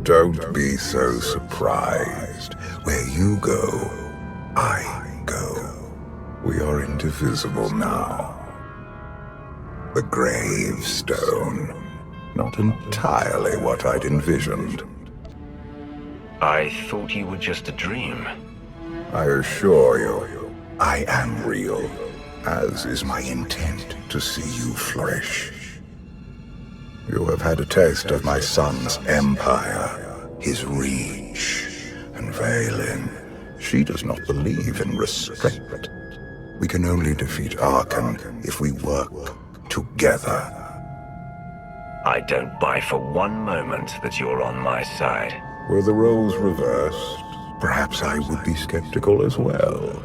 Don't be so surprised. Where you go, I go. We are indivisible now. The gravestone. Not entirely what I'd envisioned. I thought you were just a dream. I assure you, I am real, as is my intent to see you flourish. You have had a taste of my son's empire, his reach, and Valen. She does not believe in restraint. We can only defeat Arkan if we work together. I don't buy for one moment that you're on my side. Were the roles reversed, perhaps I would be skeptical as well.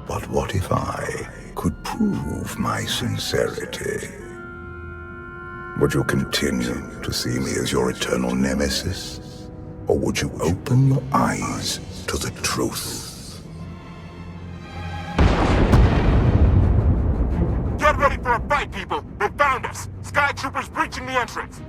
But what if I could prove my sincerity? Would you continue to see me as your eternal nemesis? Or would you open your eyes to the truth? Get ready for a fight, people! They found us! Sky Troopers breaching the entrance!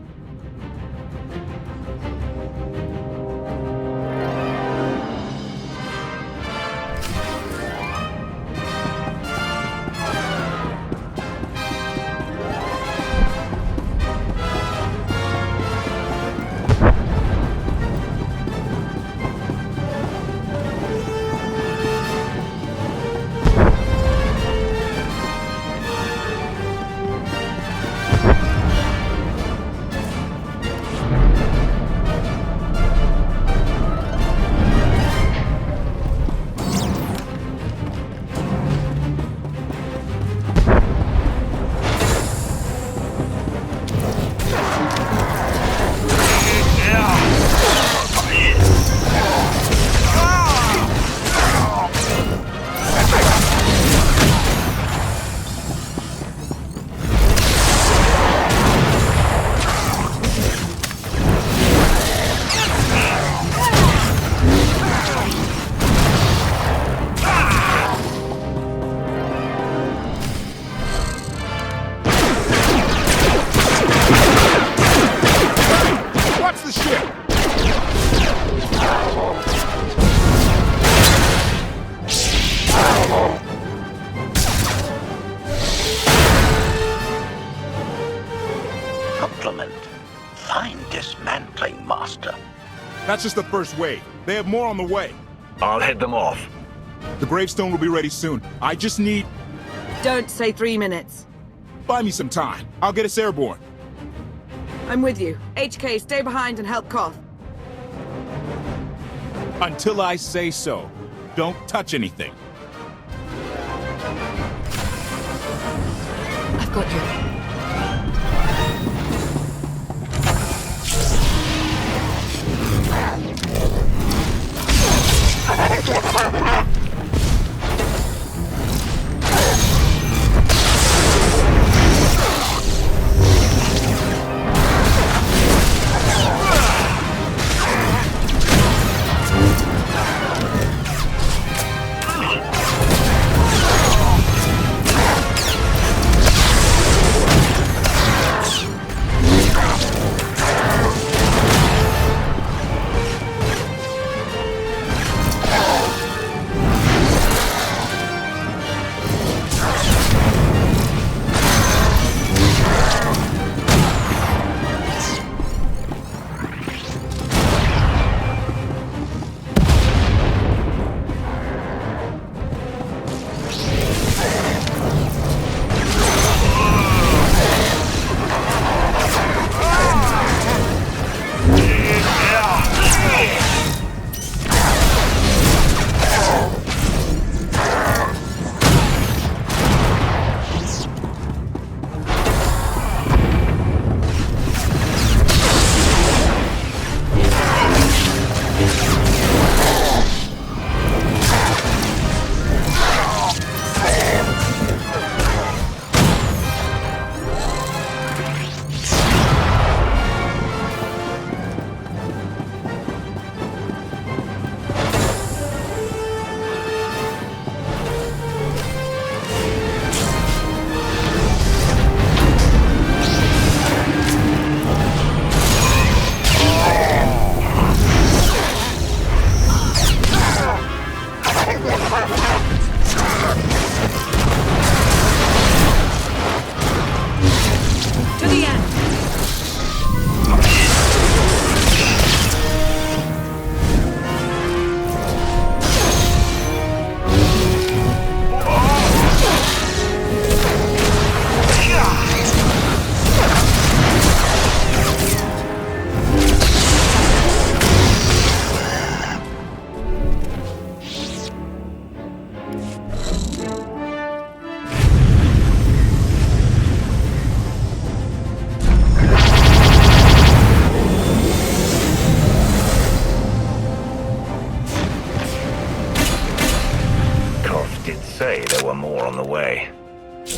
Fine dismantling, Master. That's just the first wave. They have more on the way. I'll head them off. The gravestone will be ready soon. I just need... Don't say 3 minutes. Buy me some time. I'll get us airborne. I'm with you. HK, stay behind and help KOTFE. Until I say so. Don't touch anything. I've got you.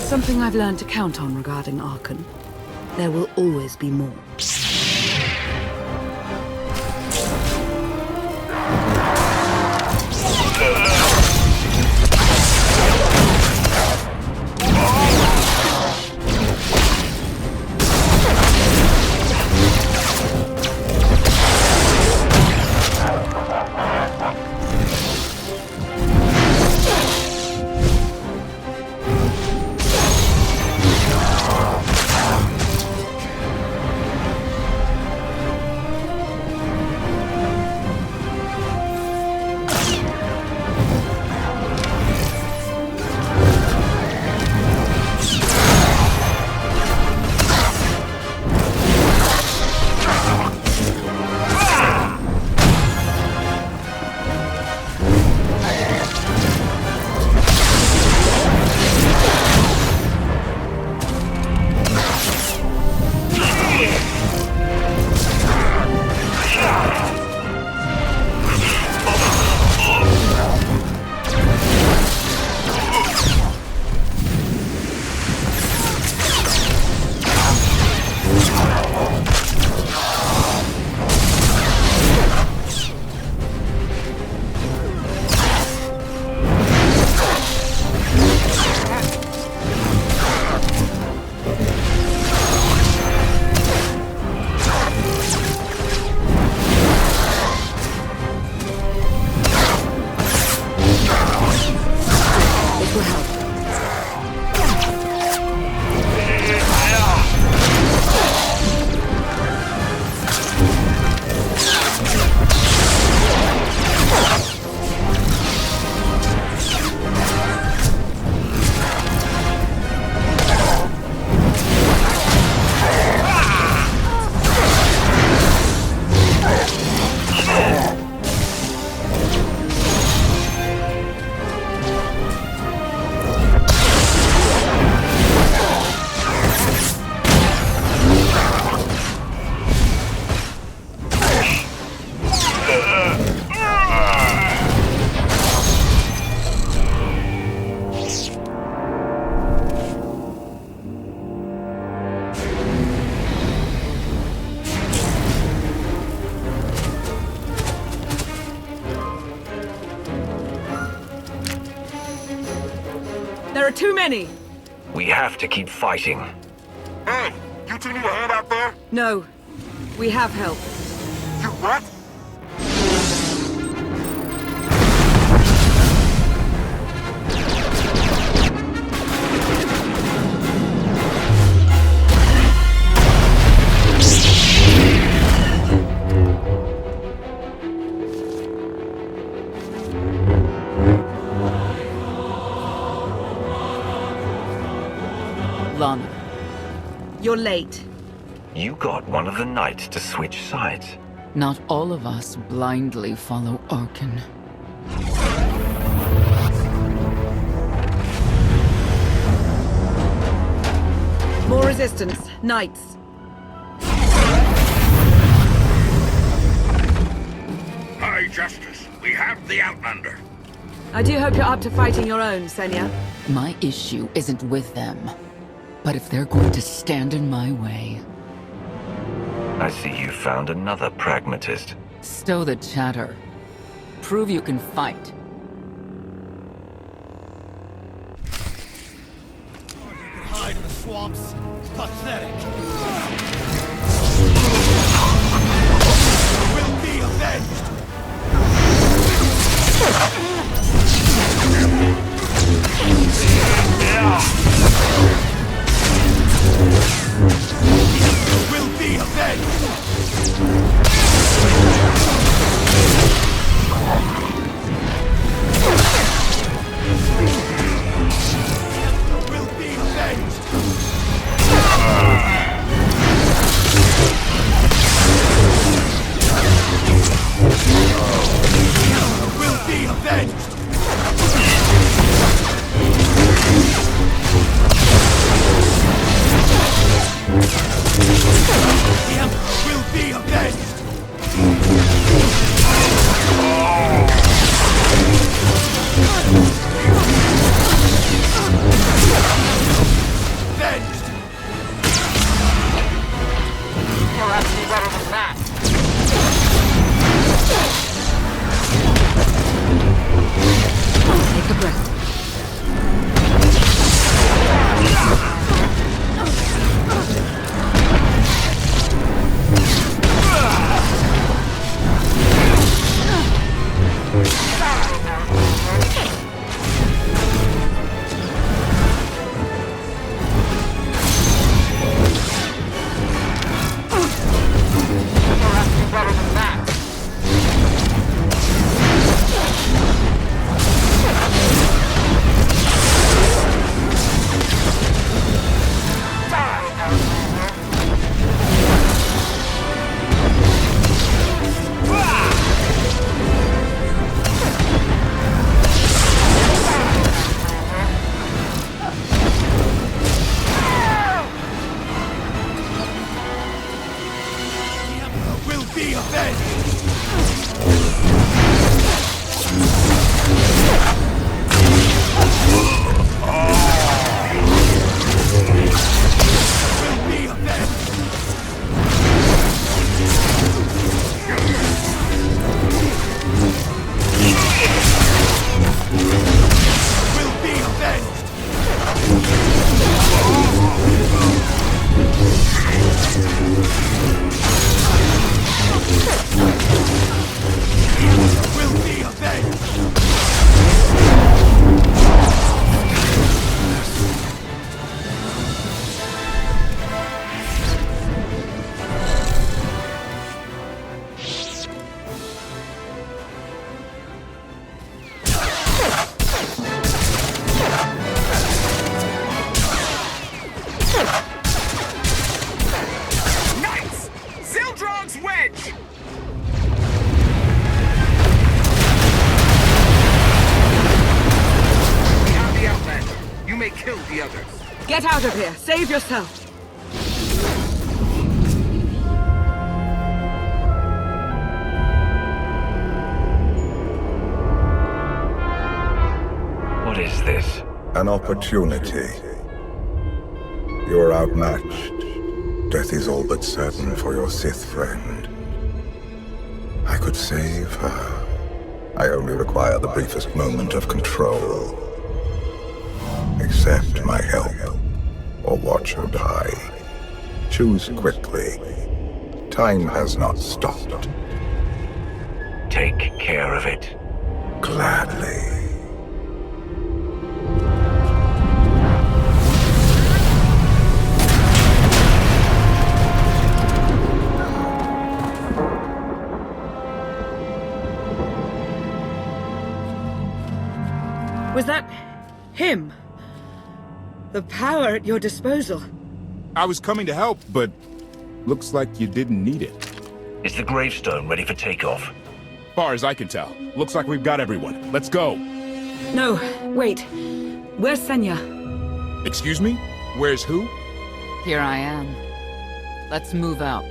something I've learned to count on regarding Archon. There will always be more. There are too many! We have to keep fighting. Hey, you two need a hand out there? No. We have help. You what? Lana. You're late. You got one of the knights to switch sides. Not all of us blindly follow Archon. More resistance. Knights. High Justice, we have the Outlander. I do hope you're up to fighting your own, Senya. My issue isn't with them. But if they're going to stand in my way... I see you found another pragmatist. Stow the chatter. Prove you can fight. Hide in the swamps. Pathetic. Will be avenged. Will be avenged. Will be avenged. will be avenged! Will be avenged! Will be avenged! Will be avenged! Nice! Zildrog's wedge! We have the outlet. You may kill the others. Get out of here! Save yourself! What is this? An opportunity. You're outmatched. Death is all but certain for your Sith friend. I could save her. I only require the briefest moment of control. Accept my help, or watch her die. Choose quickly. Time has not stopped. Take care of it. Gladly. Was that him? The power at your disposal. I was coming to help, but looks like you didn't need it. Is the gravestone ready for takeoff? Far as I can tell, looks like we've got everyone. Let's go. No, wait. Where's Senya? Excuse me? Where's who? Here I am. Let's move out.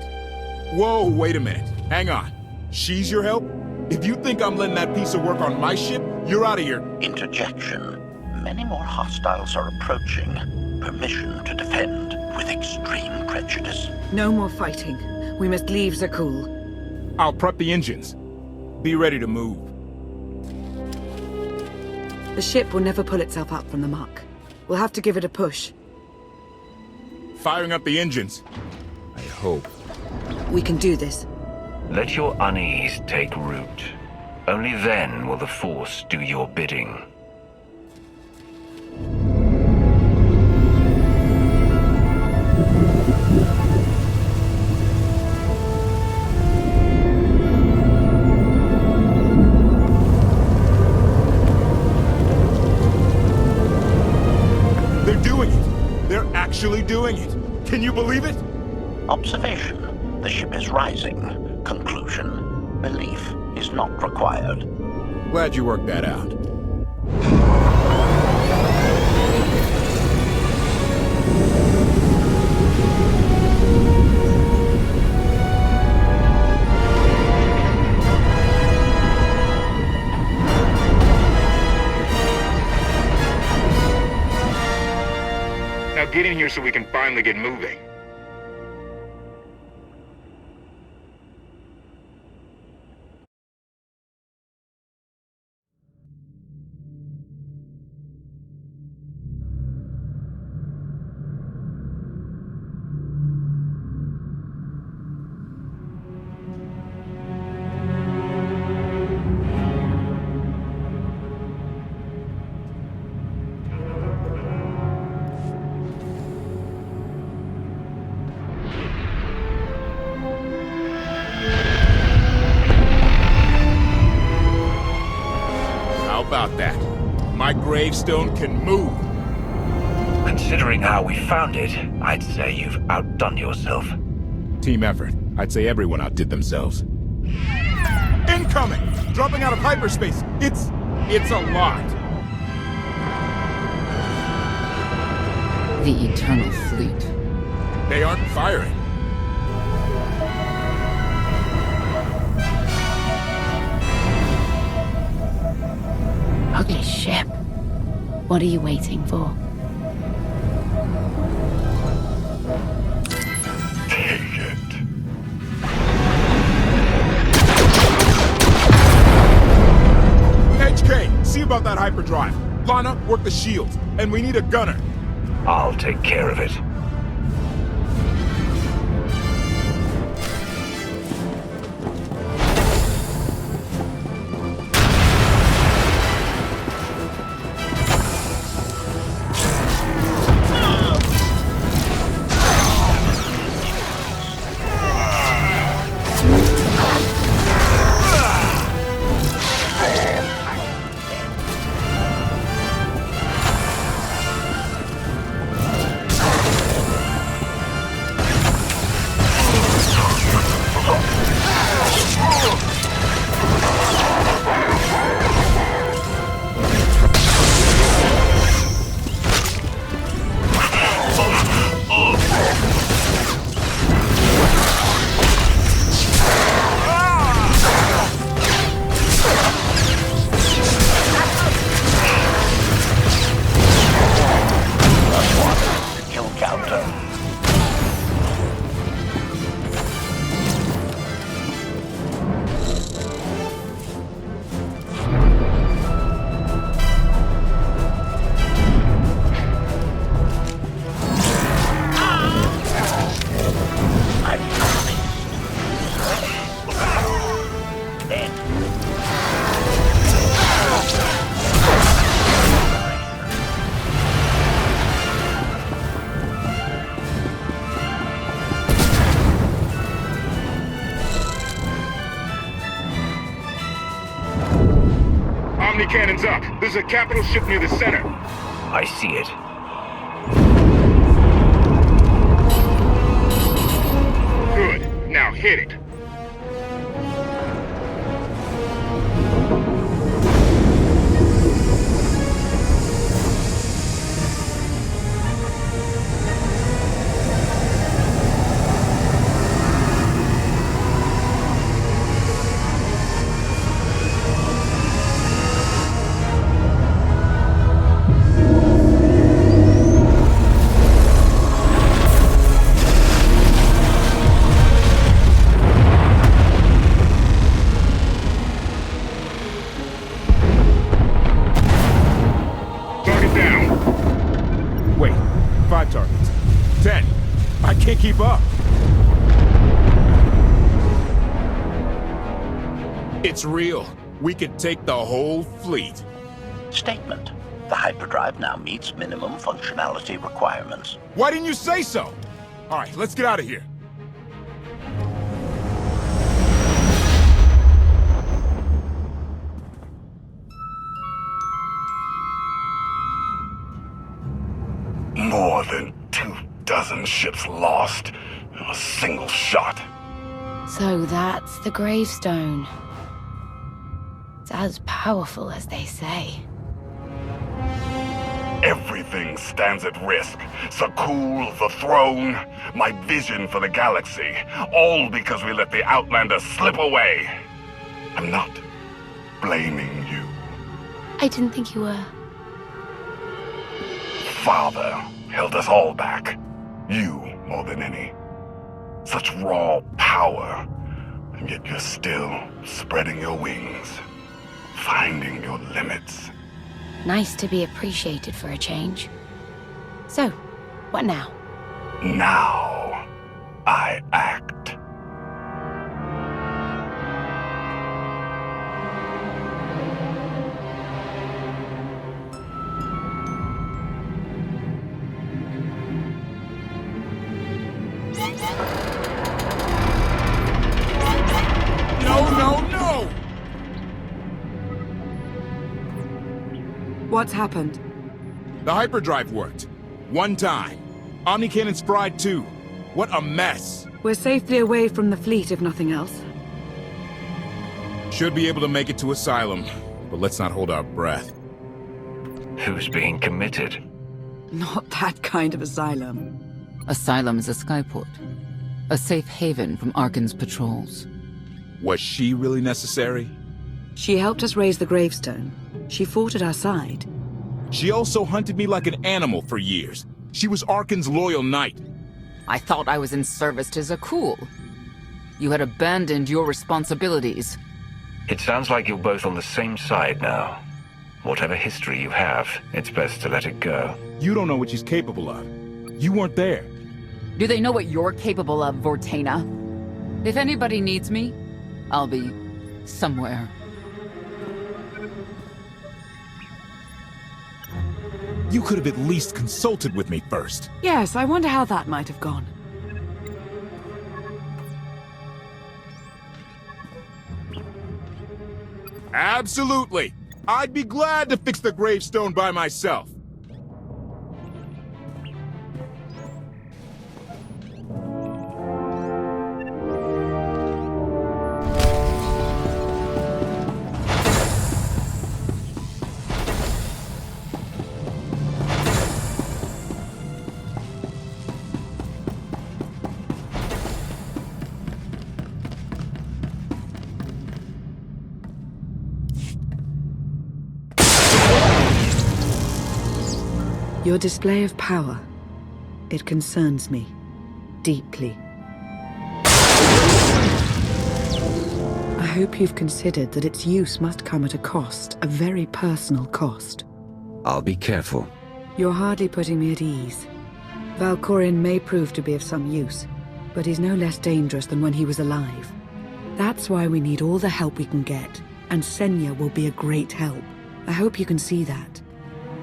Whoa, wait a minute. Hang on. She's your help? If you think I'm letting that piece of work on my ship, you're out of here. Interjection. Many more hostiles are approaching. Permission to defend with extreme prejudice. No more fighting. We must leave Zakul. I'll prep the engines. Be ready to move. The ship will never pull itself up from the muck. We'll have to give it a push. Firing up the engines. I hope. We can do this. Let your unease take root. Only then will the Force do your bidding. They're doing it. They're actually doing it. Can you believe it? Observation. The ship is rising. Conclusion. Belief is not required. Glad you worked that out. Now get in here so we can finally get moving. About that. My gravestone can move. Considering how we found it, I'd say you've outdone yourself. Team effort. I'd say everyone outdid themselves. Incoming! Dropping out of hyperspace. It's a lot. The Eternal Fleet. They aren't firing. What are you waiting for? Take it. HK, see about that hyperdrive. Lana, work the shields. And we need a gunner. I'll take care of it. Cannons up. There's a capital ship near the center. I see it. Good. Now hit it. Keep up. It's real. We could take the whole fleet. Statement. The hyperdrive now meets minimum functionality requirements. Why didn't you say so? All right, let's get out of here. More than 24 ships lost in a single shot. So that's the gravestone. It's as powerful as they say. Everything stands at risk. Sakul, the throne, my vision for the galaxy. All because we let the Outlanders slip away. I'm not blaming you. I didn't think you were. Father held us all back. You more than any. Such raw power, and yet you're still spreading your wings, finding your limits. Nice to be appreciated for a change. So, what now? Now, I act. No! What's happened? The hyperdrive worked. One time. Omnicannon's fried too. What a mess. We're safely away from the fleet, if nothing else. Should be able to make it to Asylum, but let's not hold our breath. Who's being committed? Not that kind of asylum. Asylum is a skyport. A safe haven from Arkan's patrols. Was she really necessary? She helped us raise the gravestone. She fought at our side. She also hunted me like an animal for years. She was Arkan's loyal knight. I thought I was in service to Zakul. You had abandoned your responsibilities. It sounds like you're both on the same side now. Whatever history you have, it's best to let it go. You don't know what she's capable of. You weren't there. Do they know what you're capable of, Vortena? If anybody needs me, I'll be somewhere. You could have at least consulted with me first. Yes, I wonder how that might have gone. Absolutely. I'd be glad to fix the gravestone by myself. Your display of power, it concerns me deeply. I hope you've considered that its use must come at a cost, a very personal cost. I'll be careful. You're hardly putting me at ease. Valkorion may prove to be of some use, but he's no less dangerous than when he was alive. That's why we need all the help we can get, and Senya will be a great help. I hope you can see that.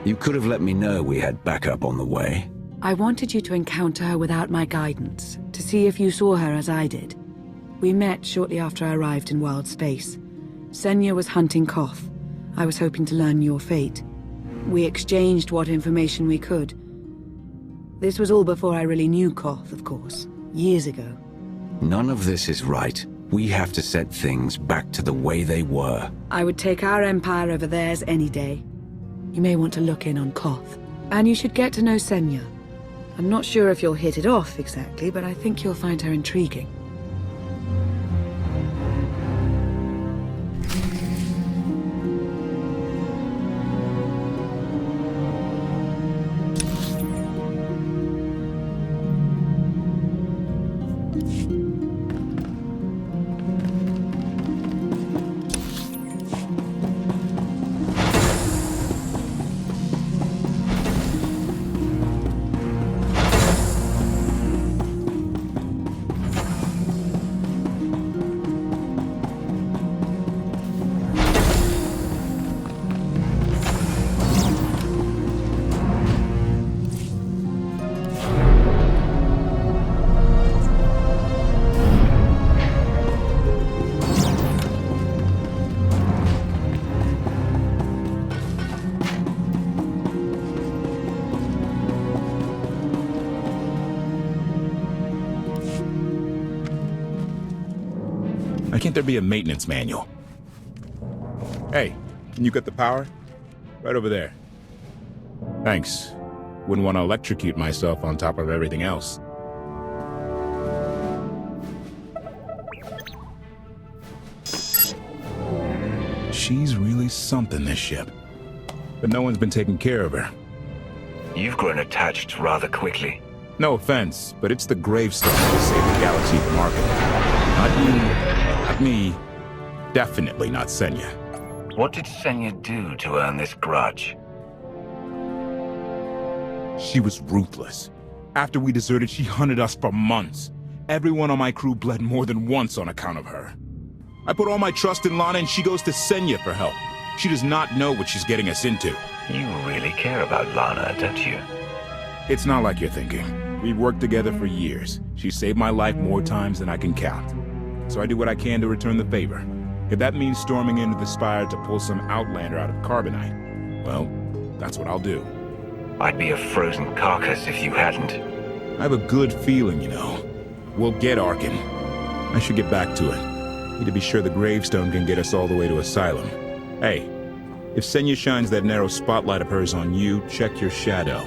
You could have let me know we had backup on the way. I wanted you to encounter her without my guidance, to see if you saw her as I did. We met shortly after I arrived in wild space. Senya was hunting KOTFE. I was hoping to learn your fate. We exchanged what information we could. This was all before I really knew KOTFE, of course, years ago. None of this is right. We have to set things back to the way they were. I would take our empire over theirs any day. You may want to look in on KOTFE. And you should get to know Senya. I'm not sure if you'll hit it off exactly, but I think you'll find her intriguing. Why can't there be a maintenance manual? Hey, can you get the power? Right over there. Thanks. Wouldn't want to electrocute myself on top of everything else. She's really something, this ship. But no one's been taking care of her. You've grown attached rather quickly. No offense, but it's the gravestone that saved the galaxy from Arkan. Not you. Not me. Definitely not Senya. What did Senya do to earn this grudge? She was ruthless. After we deserted, she hunted us for months. Everyone on my crew bled more than once on account of her. I put all my trust in Lana and she goes to Senya for help. She does not know what she's getting us into. You really care about Lana, don't you? It's not like you're thinking. We've worked together for years. She saved my life more times than I can count. So I do what I can to return the favor. If that means storming into the Spire to pull some Outlander out of Carbonite, well, that's what I'll do. I'd be a frozen carcass if you hadn't. I have a good feeling, you know. We'll get Arkan. I should get back to it. Need to be sure the gravestone can get us all the way to Asylum. Hey, if Senya shines that narrow spotlight of hers on you, check your shadow.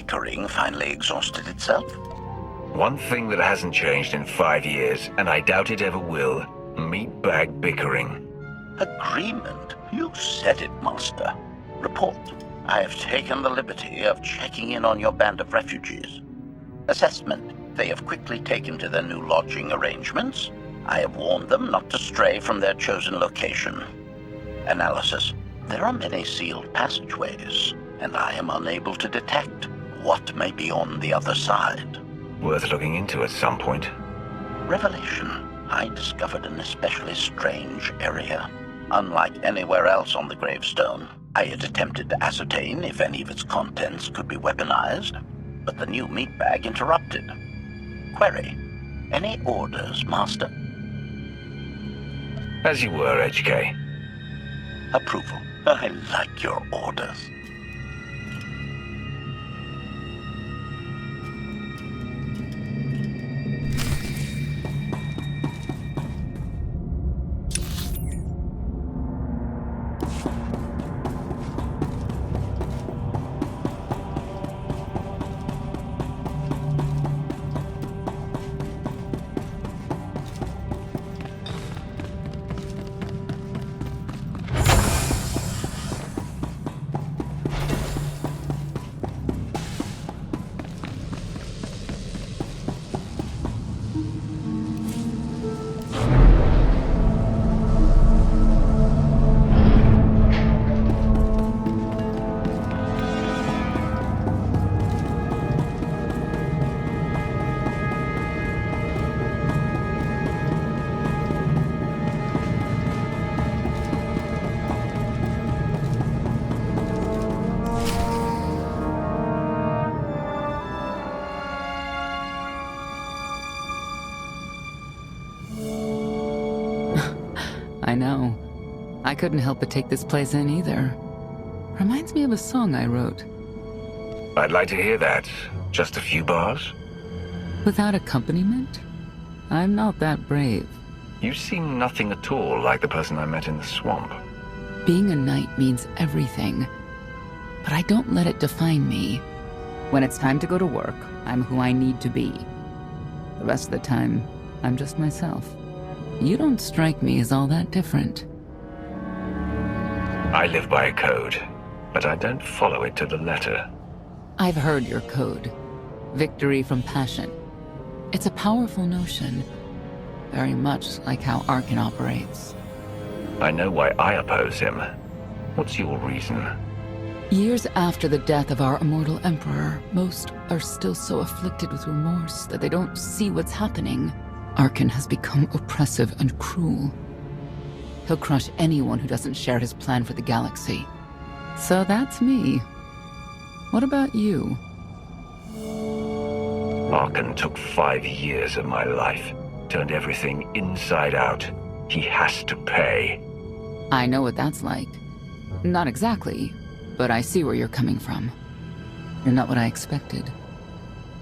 bickering finally exhausted itself? One thing that hasn't changed in 5 years, and I doubt it ever will, meatbag bickering. Agreement? You said it, Master. Report. I have taken the liberty of checking in on your band of refugees. Assessment. They have quickly taken to their new lodging arrangements. I have warned them not to stray from their chosen location. Analysis. There are many sealed passageways, and I am unable to detect what may be on the other side. Worth looking into at some point. Revelation. I discovered an especially strange area. Unlike anywhere else on the gravestone, I had attempted to ascertain if any of its contents could be weaponized, but the new meat bag interrupted. Query. Any orders, Master? As you were, HK. Approval. I like your orders. I know. I couldn't help but take this place in either. Reminds me of a song I wrote. I'd like to hear that. Just a few bars? Without accompaniment? I'm not that brave. You seem nothing at all like the person I met in the swamp. Being a knight means everything, but I don't let it define me. When it's time to go to work, I'm who I need to be. The rest of the time, I'm just myself. You don't strike me as all that different. I live by a code, but I don't follow it to the letter. I've heard your code. Victory from passion. It's a powerful notion, very much like how Arkan operates. I know why I oppose him. What's your reason? Years after the death of our immortal emperor, most are still so afflicted with remorse that they don't see what's happening. Arkan has become oppressive and cruel. He'll crush anyone who doesn't share his plan for the galaxy. So that's me. What about you? Arkan took 5 years of my life, turned everything inside out. He has to pay. I know what that's like. Not exactly, but I see where you're coming from. You're not what I expected.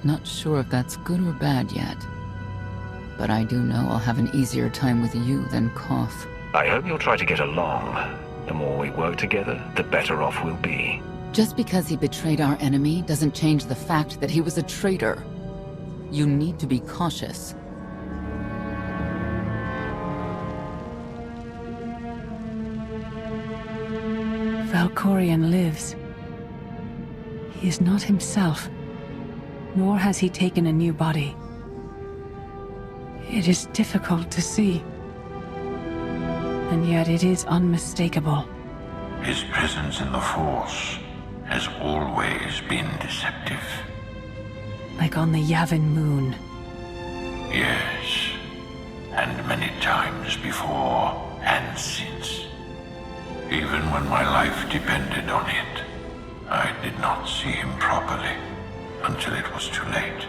Not sure if that's good or bad yet. But I do know I'll have an easier time with you than KOTFE. I hope you'll try to get along. The more we work together, the better off we'll be. Just because he betrayed our enemy doesn't change the fact that he was a traitor. You need to be cautious. Valkorion lives. He is not himself, nor has he taken a new body. It is difficult to see, and yet it is unmistakable. His presence in the Force has always been deceptive. Like on the Yavin moon. Yes, and many times before and since. Even when my life depended on it, I did not see him properly until it was too late.